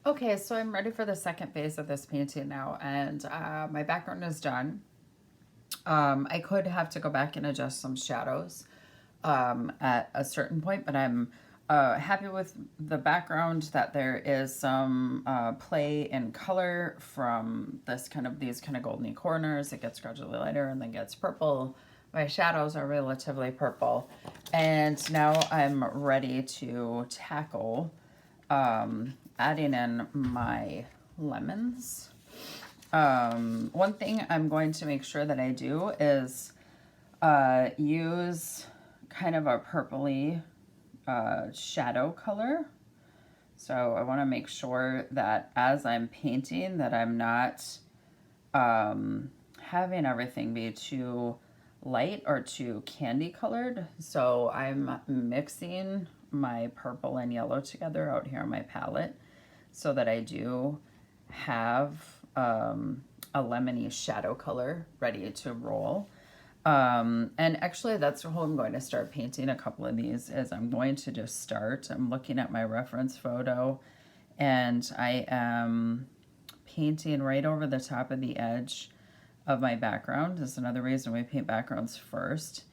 Okay, so I'm ready for the second phase of this painting now, and my background is done. I could have to go back and adjust some shadows at a certain point, but I'm happy with the background that there is some play in color from these kind of goldeny corners. It gets gradually lighter and then gets purple. My shadows are relatively purple. And now I'm ready to tackle adding in my lemons. One thing I'm going to make sure that I do is use kind of a purpley shadow color. So I want to make sure that as I'm painting that I'm not having everything be too light or too candy colored. So I'm mixing my purple and yellow together out here on my palette so that I do have a lemony shadow color ready to roll. And actually that's how I'm going to start painting a couple of these is I'm going to just start. I'm looking at my reference photo and I am painting right over the top of the edge of my background. This is another reason we paint backgrounds first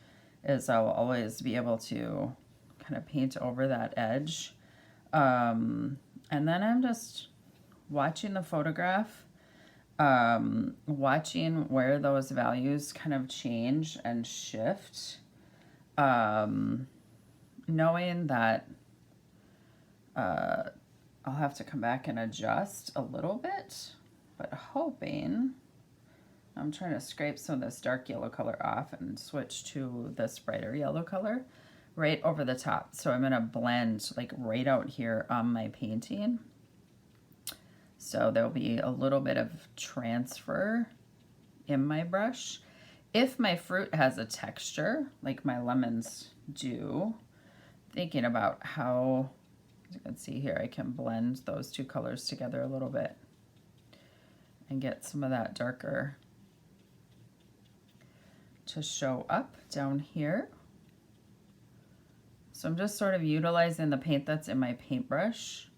is I'll always be able to kind of paint over that edge. And then I'm just watching the photograph, watching where those values kind of change and shift, knowing that I'll have to come back and adjust a little bit, but hoping I'm trying to scrape some of this dark yellow color off and switch to this brighter yellow color right over the top. So I'm going to blend like right out here on my painting. So there'll be a little bit of transfer in my brush. If my fruit has a texture, like my lemons do, thinking about how, as you can see here, I can blend those two colors together a little bit and get some of that darker to show up down here. So I'm just sort of utilizing the paint that's in my paintbrush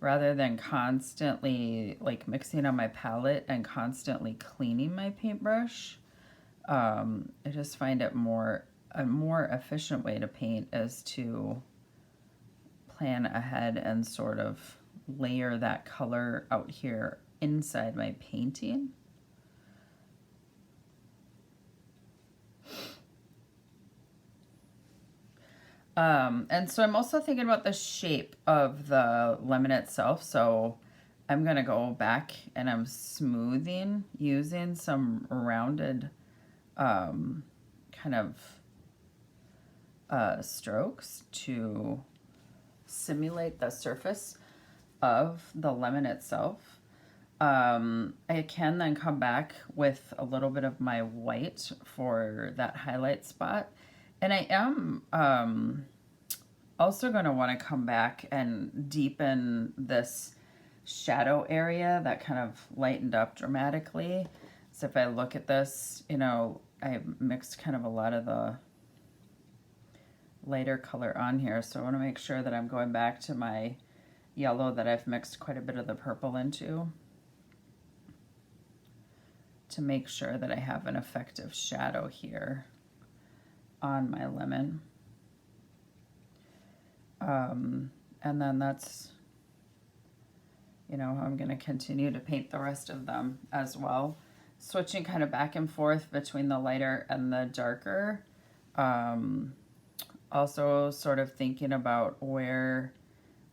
rather than constantly like mixing on my palette and constantly cleaning my paintbrush. I just find it a more efficient way to paint is to plan ahead and sort of layer that color out here inside my painting. And so I'm also thinking about the shape of the lemon itself. So I'm going to go back and I'm smoothing using some rounded kind of strokes to simulate the surface of the lemon itself. I can then come back with a little bit of my white for that highlight spot. And I am also going to want to come back and deepen this shadow area that kind of lightened up dramatically. So if I look at this, you know, I mixed kind of a lot of the lighter color on here. So I want to make sure that I'm going back to my yellow that I've mixed quite a bit of the purple into to make sure that I have an effective shadow here on my lemon. And then that's, you know, I'm going to continue to paint the rest of them as well. Switching kind of back and forth between the lighter and the darker. Also sort of thinking about where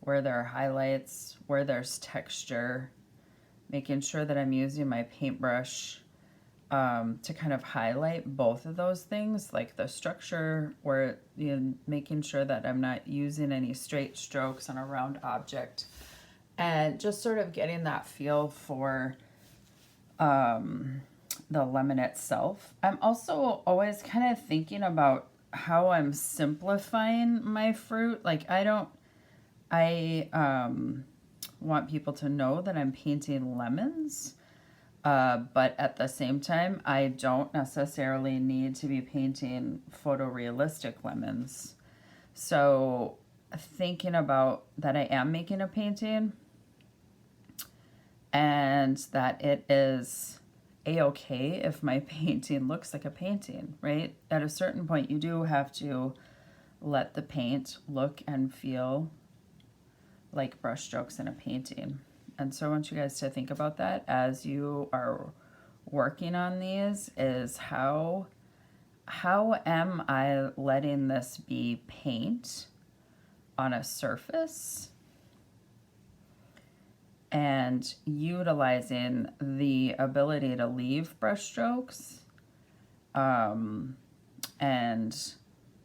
there are highlights, where there's texture, making sure that I'm using my paintbrush to kind of highlight both of those things, like the structure, where you know, making sure that I'm not using any straight strokes on a round object, and just sort of getting that feel for the lemon itself. I'm also always kind of thinking about how I'm simplifying my fruit. Like I want people to know that I'm painting lemons. But at the same time, I don't necessarily need to be painting photorealistic lemons. So thinking about that I am making a painting, and that it is a-okay if my painting looks like a painting, right? At a certain point, you do have to let the paint look and feel like brushstrokes in a painting. And so I want you guys to think about that as you are working on these, is how am I letting this be paint on a surface and utilizing the ability to leave brushstrokes and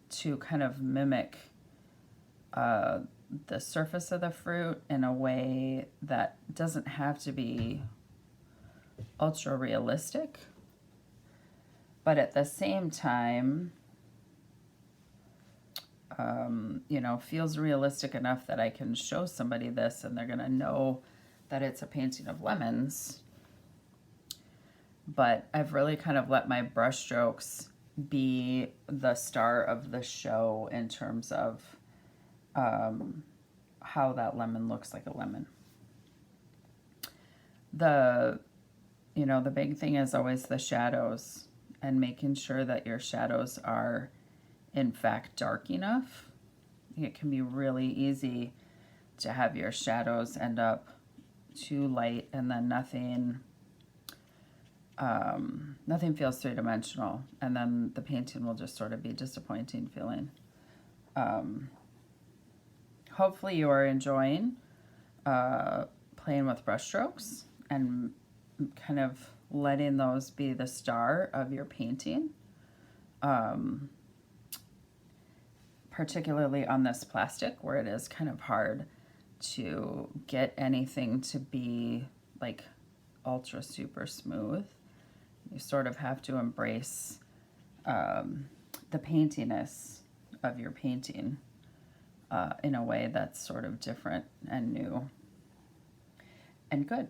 to kind of mimic the surface of the fruit in a way that doesn't have to be ultra realistic, but at the same time, you know, feels realistic enough that I can show somebody this and they're gonna know that it's a painting of lemons. But I've really kind of let my brushstrokes be the star of the show in terms of how that lemon looks like a lemon. You know, the big thing is always the shadows and making sure that your shadows are in fact dark enough. It can be really easy to have your shadows end up too light and then nothing feels three-dimensional, and then the painting will just sort of be disappointing feeling. Hopefully you are enjoying playing with brushstrokes and kind of letting those be the star of your painting. Particularly on this plastic where it is kind of hard to get anything to be like ultra super smooth. You sort of have to embrace the paintiness of your painting in a way that's sort of different and new and good.